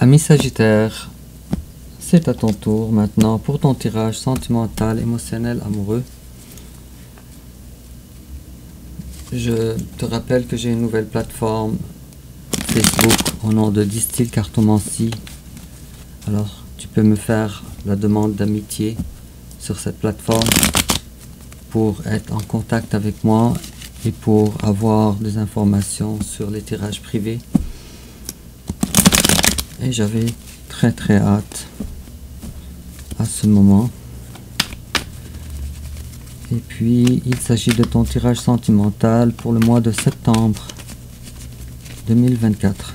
Ami Sagittaire, c'est à ton tour maintenant pour ton tirage sentimental, émotionnel, amoureux. Je te rappelle que j'ai une nouvelle plateforme Facebook au nom de Distil Cartomancie. Alors, tu peux me faire la demande d'amitié sur cette plateforme pour être en contact avec moi et pour avoir des informations sur les tirages privés. Et j'avais très hâte à ce moment. Et puis il s'agit de ton tirage sentimental pour le mois de septembre 2024.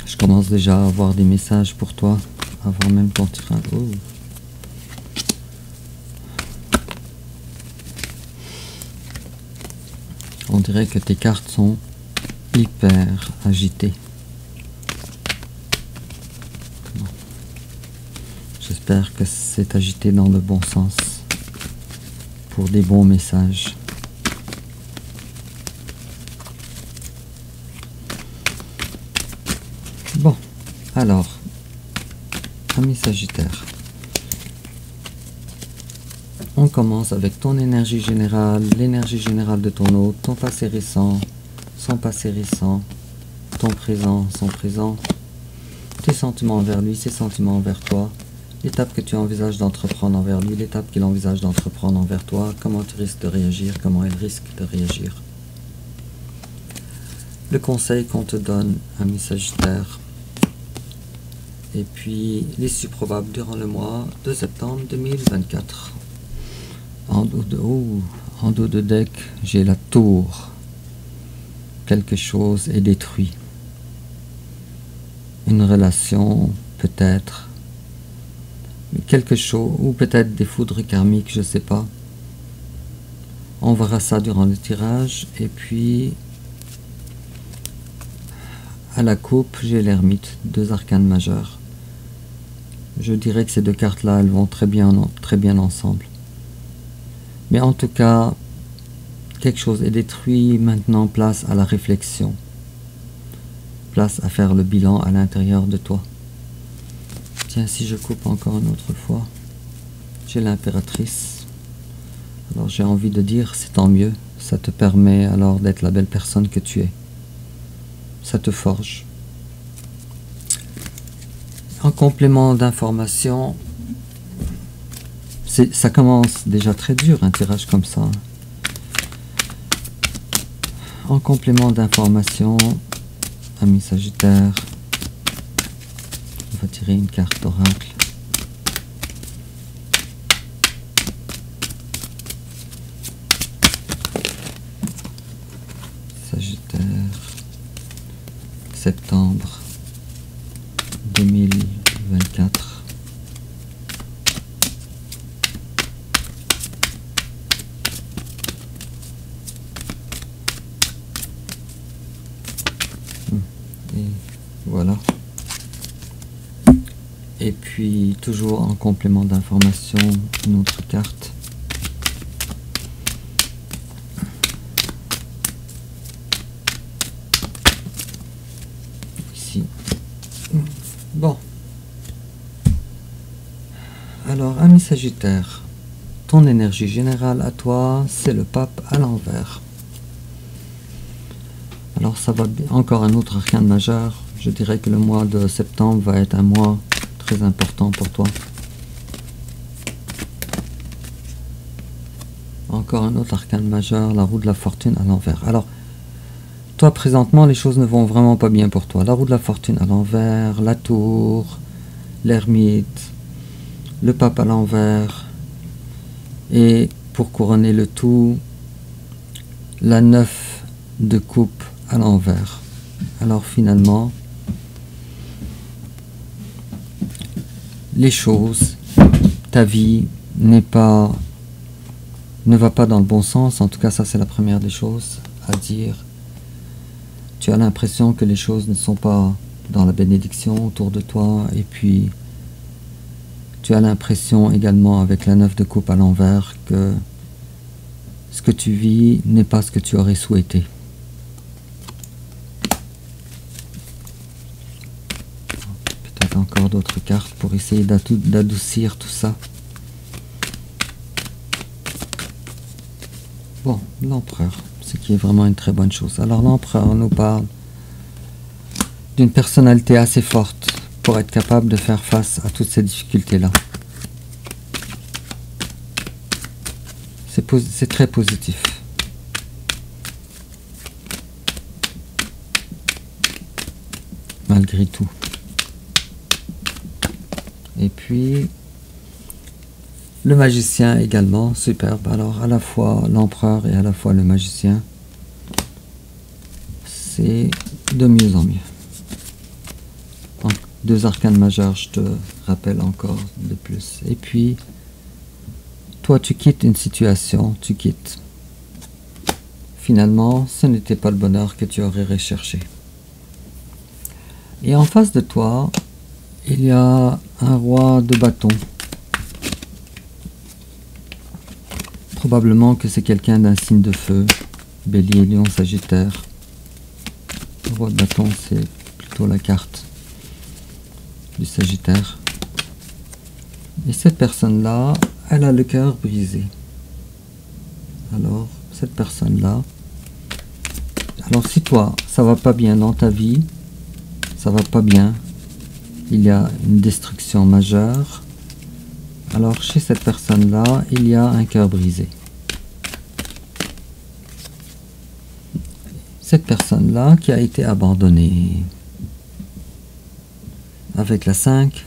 Je commence déjà à avoir des messages pour toi avant même ton tirage. Oh. On dirait que tes cartes sont hyper agitées. Bon. J'espère que c'est agité dans le bon sens pour des bons messages. Bon, alors, ami Sagittaire, on commence avec ton énergie générale, l'énergie générale de ton hôte, ton passé récent, son passé récent, ton présent, son présent, tes sentiments envers lui, ses sentiments envers toi, l'étape que tu envisages d'entreprendre envers lui, l'étape qu'il envisage d'entreprendre envers toi, comment tu risques de réagir, comment il risque de réagir. Le conseil qu'on te donne, ami Sagittaire, et puis l'issue probable durant le mois de septembre 2024. En dos de deck, j'ai la tour. Quelque chose est détruit. Une relation, peut-être. Quelque chose, ou peut-être des foudres karmiques, je sais pas. On verra ça durant le tirage. Et puis, à la coupe, j'ai l'ermite, 2 arcanes majeures. Je dirais que ces deux cartes-là, elles vont très bien ensemble. Mais en tout cas, quelque chose est détruit. Maintenant, place à la réflexion. Place à faire le bilan à l'intérieur de toi. Tiens, si je coupe encore une autre fois, j'ai l'impératrice. Alors j'ai envie de dire, c'est tant mieux. Ça te permet alors d'être la belle personne que tu es. Ça te forge. En complément d'information, ça commence déjà très dur, un tirage comme ça. En complément d'information, ami Sagittaire, on va tirer une carte oracle. Sagittaire, septembre 2024. Et voilà. Et puis toujours en complément d'information, une autre carte. Ici. Bon. Alors, ami Sagittaire, ton énergie générale à toi, c'est le pape à l'envers. Alors ça va encore un autre arcane majeur. Je dirais que le mois de septembre va être un mois très important pour toi. Encore un autre arcane majeur, la roue de la fortune à l'envers. Alors, toi présentement, les choses ne vont vraiment pas bien pour toi. La roue de la fortune à l'envers, la tour, l'ermite, le pape à l'envers. Et pour couronner le tout, la 9 de coupe à l'envers. Alors finalement, les choses, ta vie ne va pas dans le bon sens. En tout cas, ça c'est la première des choses à dire. Tu as l'impression que les choses ne sont pas dans la bénédiction autour de toi, et puis tu as l'impression également avec la 9 de coupe à l'envers que ce que tu vis n'est pas ce que tu aurais souhaité. Peut-être encore d'autres cartes pour essayer d'adoucir tout ça. Bon, l'empereur, ce qui est vraiment une très bonne chose. Alors l'empereur nous parle d'une personnalité assez forte pour être capable de faire face à toutes ces difficultés-là. C'est très positif. Malgré tout. Et puis, le magicien également, superbe. Alors, à la fois l'empereur et à la fois le magicien, c'est de mieux en mieux. Donc, 2 arcanes majeurs, je te rappelle encore de plus. Et puis, toi, tu quittes une situation, tu quittes. Finalement, ce n'était pas le bonheur que tu aurais recherché. Et en face de toi, il y a un roi de bâton. Probablement que c'est quelqu'un d'un signe de feu, Bélier, Lion, Sagittaire. Le roi de bâton, c'est plutôt la carte du Sagittaire. Et cette personne-là, elle a le cœur brisé. Alors, cette personne-là, alors si toi, ça va pas bien dans ta vie, ça va pas bien, il y a une destruction majeure, alors chez cette personne-là, il y a un cœur brisé. Cette personne-là qui a été abandonnée, avec la 5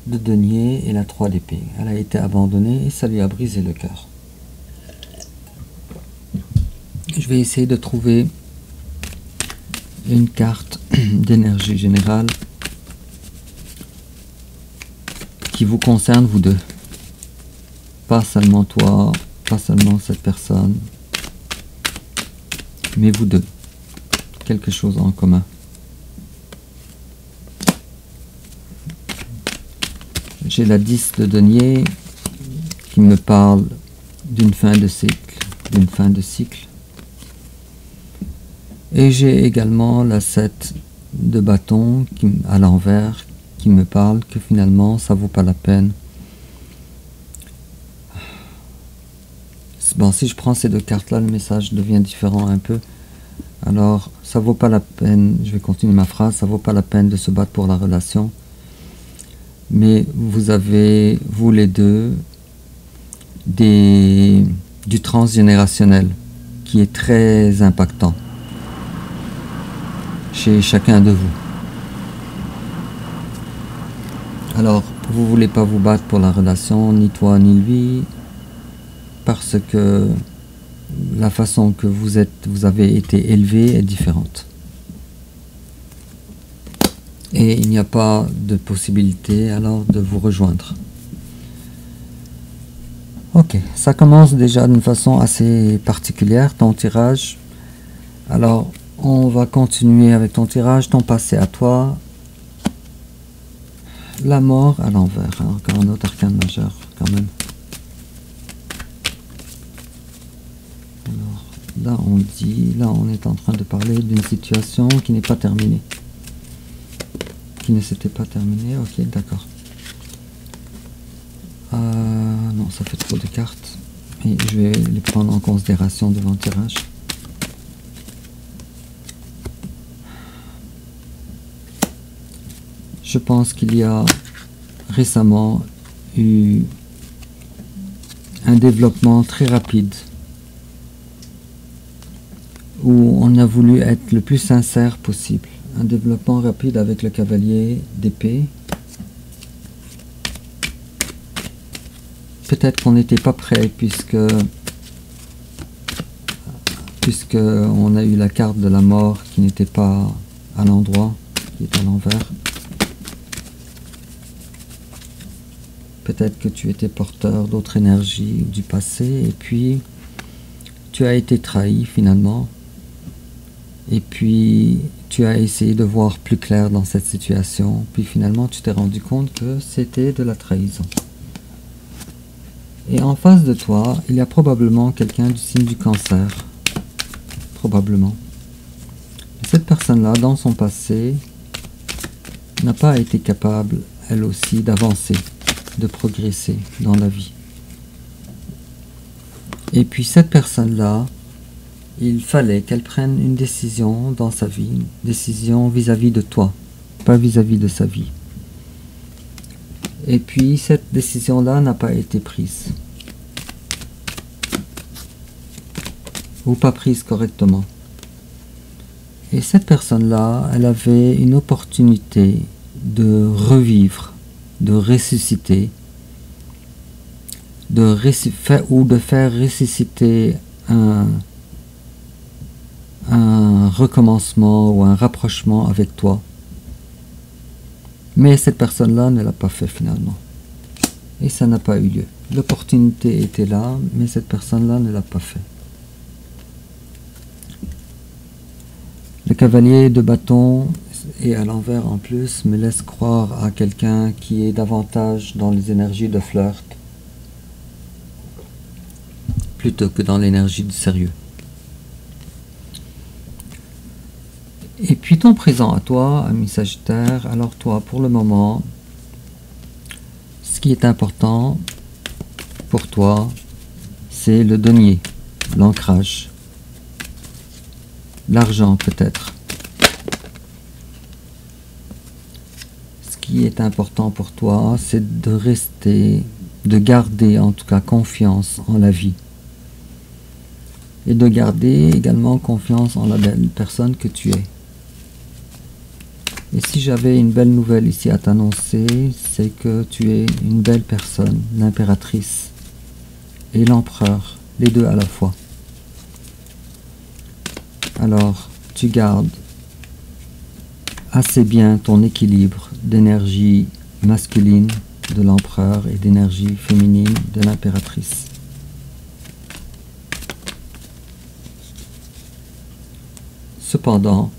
de denier et la 3 d'épée. Elle a été abandonnée et ça lui a brisé le cœur. Je vais essayer de trouver une carte d'énergie générale qui vous concerne vous deux. Pas seulement toi, pas seulement cette personne, mais vous deux. Quelque chose en commun. J'ai la 10 de denier qui me parle d'une fin de cycle, d'une fin de cycle. Et j'ai également la 7 de bâton à l'envers qui me parle que finalement ça vaut pas la peine. Bon, si je prends ces 2 cartes là, le message devient différent un peu. Alors ça vaut pas la peine, je vais continuer ma phrase, ça vaut pas la peine de se battre pour la relation. Mais vous avez, vous les deux, du transgénérationnel qui est très impactant chez chacun de vous. Alors, vous voulez pas vous battre pour la relation, ni toi ni lui, parce que la façon que vous avez été élevé est différente. Et il n'y a pas de possibilité alors de vous rejoindre. Ok, ça commence déjà d'une façon assez particulière, ton tirage. Alors, on va continuer avec ton tirage, ton passé à toi. La mort à l'envers, hein, encore un autre arcane majeur quand même. Alors, là on est en train de parler d'une situation qui n'est pas terminée. Qui ne s'était pas terminée, ok, d'accord. Non, ça fait trop de cartes. Et je vais les prendre en considération devant le tirage. Je pense qu'il y a récemment eu un développement très rapide où on a voulu être le plus sincère possible. Un développement rapide avec le cavalier d'épée. Peut-être qu'on n'était pas prêt puisque on a eu la carte de la mort qui n'était pas à l'endroit, qui est à l'envers. Peut-être que tu étais porteur d'autres énergies du passé et puis tu as été trahi finalement. Et puis tu as essayé de voir plus clair dans cette situation, puis finalement tu t'es rendu compte que c'était de la trahison. Et en face de toi, il y a probablement quelqu'un du signe du Cancer. Probablement. Cette personne-là, dans son passé, n'a pas été capable, elle aussi, d'avancer, de progresser dans la vie. Et puis cette personne-là, il fallait qu'elle prenne une décision dans sa vie, une décision vis-à-vis de toi, pas vis-à-vis de sa vie. Et puis cette décision-là n'a pas été prise. Ou pas prise correctement. Et cette personne-là, elle avait une opportunité de revivre, de ressusciter, ou de faire ressusciter un recommencement ou un rapprochement avec toi. Mais cette personne-là ne l'a pas fait finalement. Et ça n'a pas eu lieu. L'opportunité était là, mais cette personne-là ne l'a pas fait. Le cavalier de bâton, et à l'envers en plus, me laisse croire à quelqu'un qui est davantage dans les énergies de flirt, plutôt que dans l'énergie du sérieux. Et puis ton présent à toi, ami Sagittaire, alors toi, pour le moment, ce qui est important pour toi, c'est le denier, l'ancrage, l'argent peut-être. Ce qui est important pour toi, c'est de rester, de garder en tout cas confiance en la vie. Et de garder également confiance en la belle personne que tu es. Et si j'avais une belle nouvelle ici à t'annoncer, c'est que tu es une belle personne, l'impératrice et l'empereur, les deux à la fois. Alors, tu gardes assez bien ton équilibre d'énergie masculine de l'empereur et d'énergie féminine de l'impératrice. Cependant,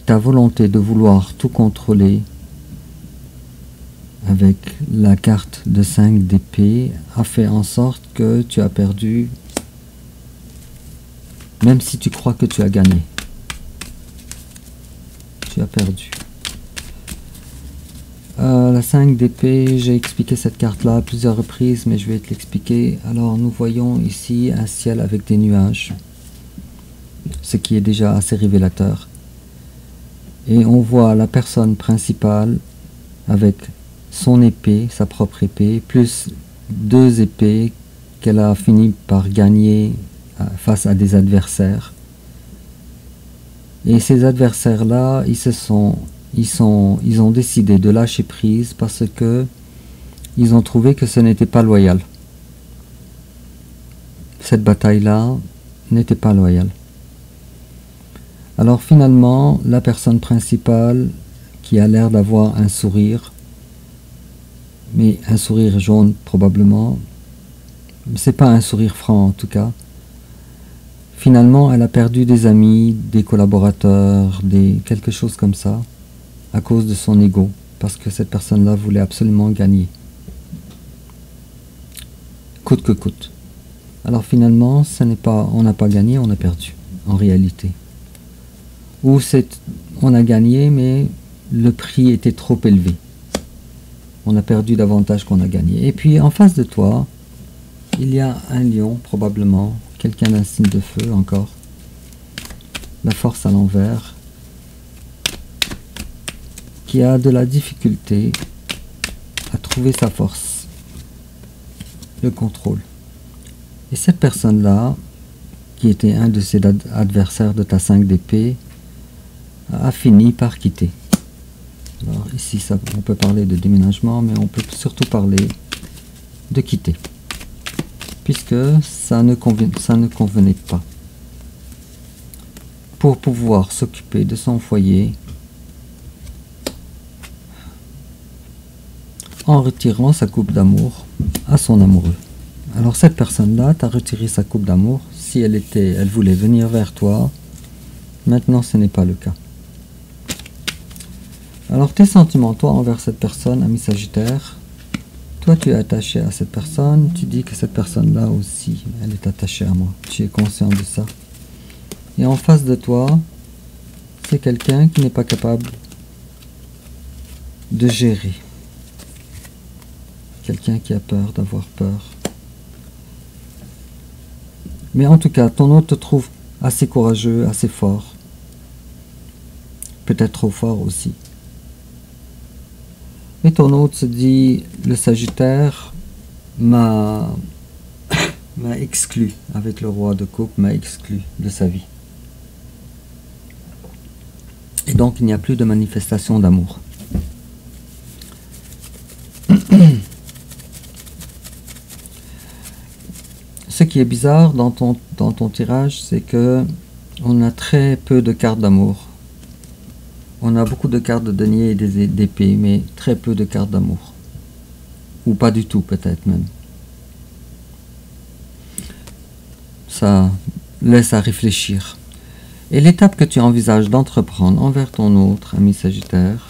ta volonté de vouloir tout contrôler avec la carte de 5 d'épée a fait en sorte que tu as perdu, même si tu crois que tu as gagné. Tu as perdu. La 5 d'épée, j'ai expliqué cette carte-là à plusieurs reprises, mais je vais te l'expliquer. Alors nous voyons ici un ciel avec des nuages, ce qui est déjà assez révélateur. Et on voit la personne principale avec son épée, sa propre épée, plus 2 épées qu'elle a fini par gagner face à des adversaires. Et ces adversaires-là, ils ont décidé de lâcher prise parce que ils ont trouvé que ce n'était pas loyal. Cette bataille-là n'était pas loyale. Alors finalement, la personne principale qui a l'air d'avoir un sourire, mais un sourire jaune probablement, c'est pas un sourire franc en tout cas, finalement elle a perdu des amis, des collaborateurs, quelque chose comme ça, à cause de son ego, parce que cette personne-là voulait absolument gagner, coûte que coûte. Alors finalement, on n'a pas gagné, on a perdu, en réalité. Ou on a gagné, mais le prix était trop élevé. On a perdu davantage qu'on a gagné. Et puis en face de toi, il y a un lion, probablement, quelqu'un d'un signe de feu encore. La force à l'envers, qui a de la difficulté à trouver sa force, le contrôle. Et cette personne-là, qui était un de ses adversaires de ta 5 d'épée, a fini par quitter. Alors ici, on peut parler de déménagement, mais on peut surtout parler de quitter, puisque ça ne convenait pas. Pour pouvoir s'occuper de son foyer, en retirant sa coupe d'amour à son amoureux. Alors cette personne-là t'a retiré sa coupe d'amour, si elle voulait venir vers toi. Maintenant, ce n'est pas le cas. Alors, tes sentiments, toi, envers cette personne, ami Sagittaire, toi, tu es attaché à cette personne, tu dis que cette personne-là aussi, elle est attachée à moi. Tu es conscient de ça. Et en face de toi, c'est quelqu'un qui n'est pas capable de gérer. Quelqu'un qui a peur d'avoir peur. Mais en tout cas, ton autre te trouve assez courageux, assez fort. Peut-être trop fort aussi. Et ton autre se dit, le Sagittaire m'a exclu, avec le roi de coupe, m'a exclu de sa vie. Et donc, il n'y a plus de manifestation d'amour. Ce qui est bizarre dans ton tirage, c'est que on a très peu de cartes d'amour. On a beaucoup de cartes de denier et d'épée, mais très peu de cartes d'amour. Ou pas du tout, peut-être même. Ça laisse à réfléchir. Et l'étape que tu envisages d'entreprendre envers ton autre, ami Sagittaire,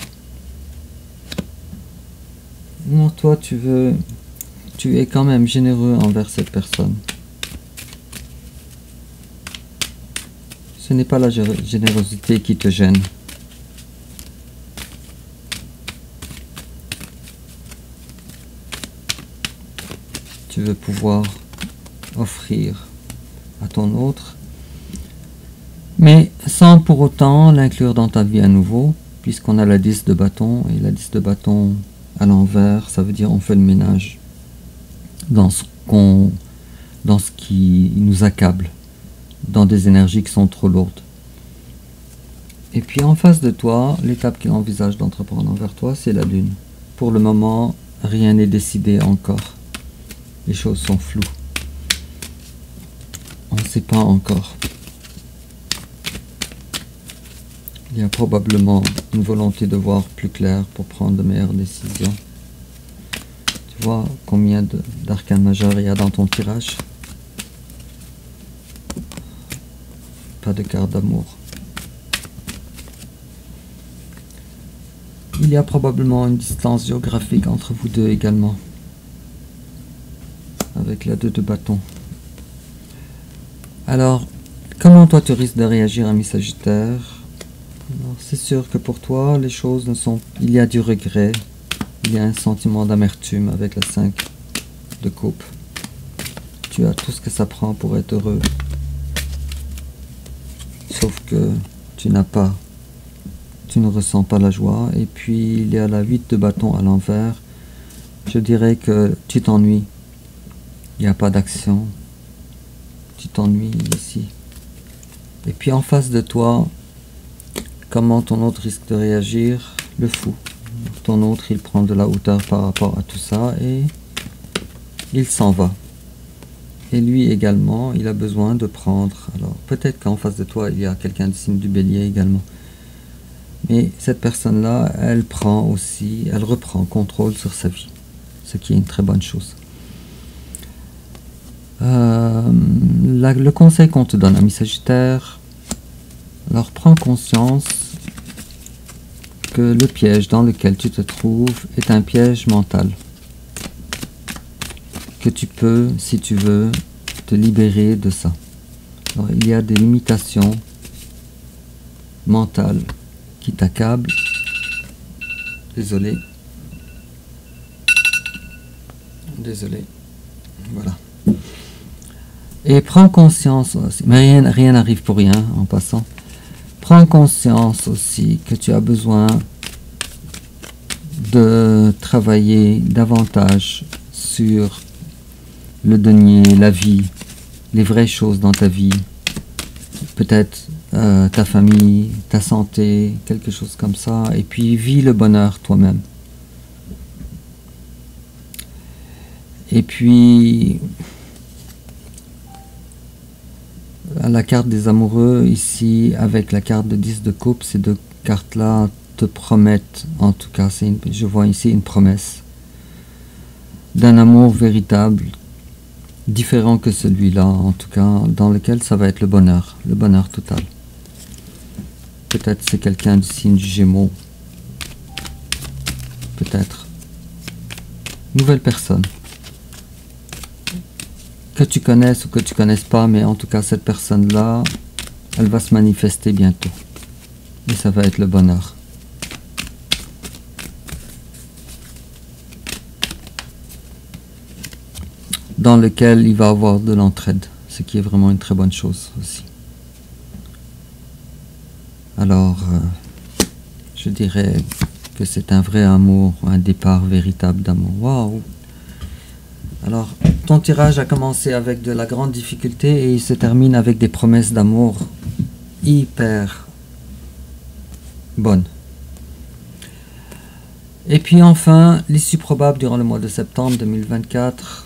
non, toi, tu es quand même généreux envers cette personne. Ce n'est pas la générosité qui te gêne. Tu veux pouvoir offrir à ton autre, mais sans pour autant l'inclure dans ta vie à nouveau, puisqu'on a la 10 de bâton, et la 10 de bâton à l'envers, ça veut dire on fait le ménage dans ce qui nous accable, dans des énergies qui sont trop lourdes. Et puis en face de toi, l'étape qu'il envisage d'entreprendre envers toi, c'est la lune. Pour le moment, rien n'est décidé encore. Les choses sont floues. On ne sait pas encore. Il y a probablement une volonté de voir plus clair pour prendre de meilleures décisions. Tu vois combien d'arcanes majeurs il y a dans ton tirage? Pas de carte d'amour. Il y a probablement une distance géographique entre vous deux également. Avec la 2 de bâton. Alors, comment toi tu risques de réagir, ami Sagittaire? C'est sûr que pour toi, les choses ne sont... Il y a du regret. Il y a un sentiment d'amertume avec la 5 de coupe. Tu as tout ce que ça prend pour être heureux. Sauf que tu ne ressens pas la joie. Et puis il y a la 8 de bâton à l'envers. Je dirais que tu t'ennuies. Il n'y a pas d'action. Tu t'ennuies ici. Et puis en face de toi, comment ton autre risque de réagir? Le fou. Ton autre, il prend de la hauteur par rapport à tout ça et il s'en va. Et lui également, il a besoin de prendre. Alors peut-être qu'en face de toi, il y a quelqu'un du signe du Bélier également. Mais cette personne-là, elle reprend contrôle sur sa vie. Ce qui est une très bonne chose. Le conseil qu'on te donne, ami Sagittaire, alors prends conscience que le piège dans lequel tu te trouves est un piège mental. Que tu peux, si tu veux, te libérer de ça. Alors, il y a des limitations mentales qui t'accablent. Désolé. Désolé. Voilà. Et prends conscience aussi, mais rien n'arrive pour rien en passant. Prends conscience aussi que tu as besoin de travailler davantage sur le denier, la vie, les vraies choses dans ta vie. Peut-être ta famille, ta santé, quelque chose comme ça. Et puis vis le bonheur toi-même. Et puis... la carte des amoureux, ici, avec la carte de 10 de coupe, ces deux cartes-là te promettent, en tout cas, je vois ici une promesse d'un amour véritable différent que celui-là, en tout cas, dans lequel ça va être le bonheur total. Peut-être c'est quelqu'un du signe du Gémeaux. Peut-être. Nouvelle personne. Que tu connaisses ou que tu connaisses pas, mais en tout cas, cette personne-là, elle va se manifester bientôt. Et ça va être le bonheur. Dans lequel il va avoir de l'entraide, ce qui est vraiment une très bonne chose aussi. Alors, je dirais que c'est un vrai amour, un départ véritable d'amour. Waouh! Alors, ton tirage a commencé avec de la grande difficulté et il se termine avec des promesses d'amour hyper bonnes. Et puis enfin, l'issue probable durant le mois de septembre 2024.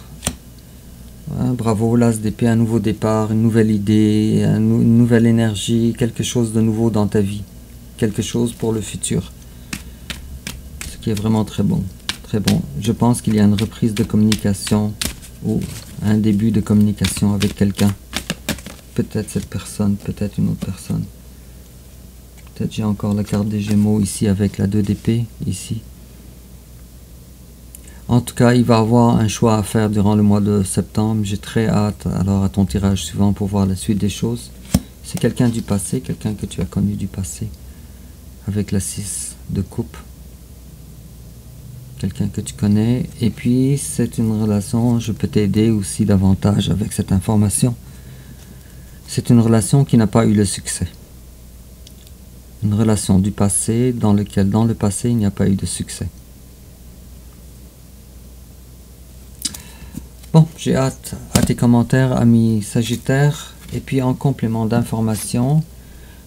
Bravo, l'as d'épée, un nouveau départ, une nouvelle idée, une nouvelle énergie, quelque chose de nouveau dans ta vie. Quelque chose pour le futur. Ce qui est vraiment très bon. Très bon. Je pense qu'il y a une reprise de communication ou un début de communication avec quelqu'un. Peut-être cette personne, peut-être une autre personne. Peut-être j'ai encore la carte des Gémeaux ici avec la 2 d'épée, ici. En tout cas, il va avoir un choix à faire durant le mois de septembre. J'ai très hâte alors à ton tirage suivant pour voir la suite des choses. C'est quelqu'un du passé, quelqu'un que tu as connu du passé. Avec la 6 de coupe. Quelqu'un que tu connais. Et puis, c'est une relation, je peux t'aider aussi davantage avec cette information. C'est une relation qui n'a pas eu le succès. Une relation du passé dans lequel, dans le passé, il n'y a pas eu de succès. Bon, j'ai hâte à tes commentaires, amis Sagittaire. Et puis en complément d'information,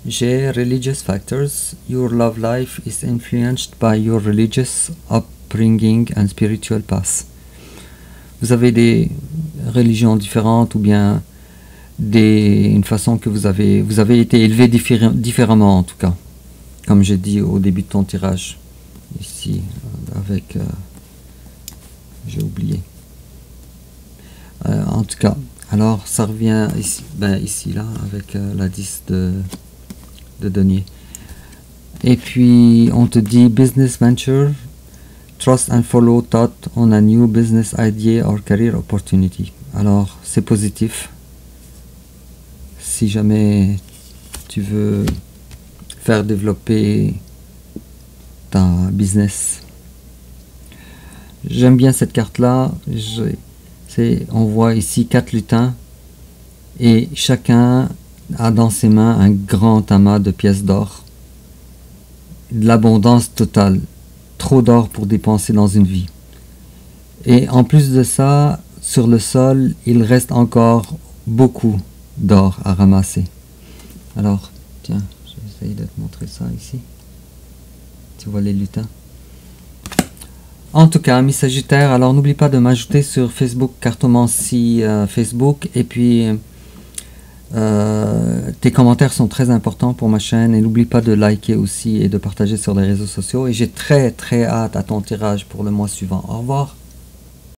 j'ai Religious Factors. Your love life is influenced by your religious upbringing and spiritual path. Vous avez des religions différentes ou bien une façon que vous avez été élevé différemment en tout cas. Comme j'ai dit au début de ton tirage. Ici, avec... j'ai oublié. En tout cas, alors ça revient ici, ici là, avec la 10 de denier. Et puis, on te dit business venture, trust and follow thought on a new business idea or career opportunity. Alors, c'est positif. Si jamais tu veux faire développer ta business. J'aime bien cette carte-là. On voit ici 4 lutins et chacun a dans ses mains un grand amas de pièces d'or. De l'abondance totale. Trop d'or pour dépenser dans une vie. Et en plus de ça, sur le sol, il reste encore beaucoup d'or à ramasser. Alors, tiens, je vais essayer de te montrer ça ici. Tu vois les lutins. En tout cas, amis Sagittaires, alors n'oublie pas de m'ajouter sur Facebook, Cartomancie Facebook, et puis tes commentaires sont très importants pour ma chaîne, et n'oublie pas de liker aussi et de partager sur les réseaux sociaux, et j'ai très hâte à ton tirage pour le mois suivant. Au revoir.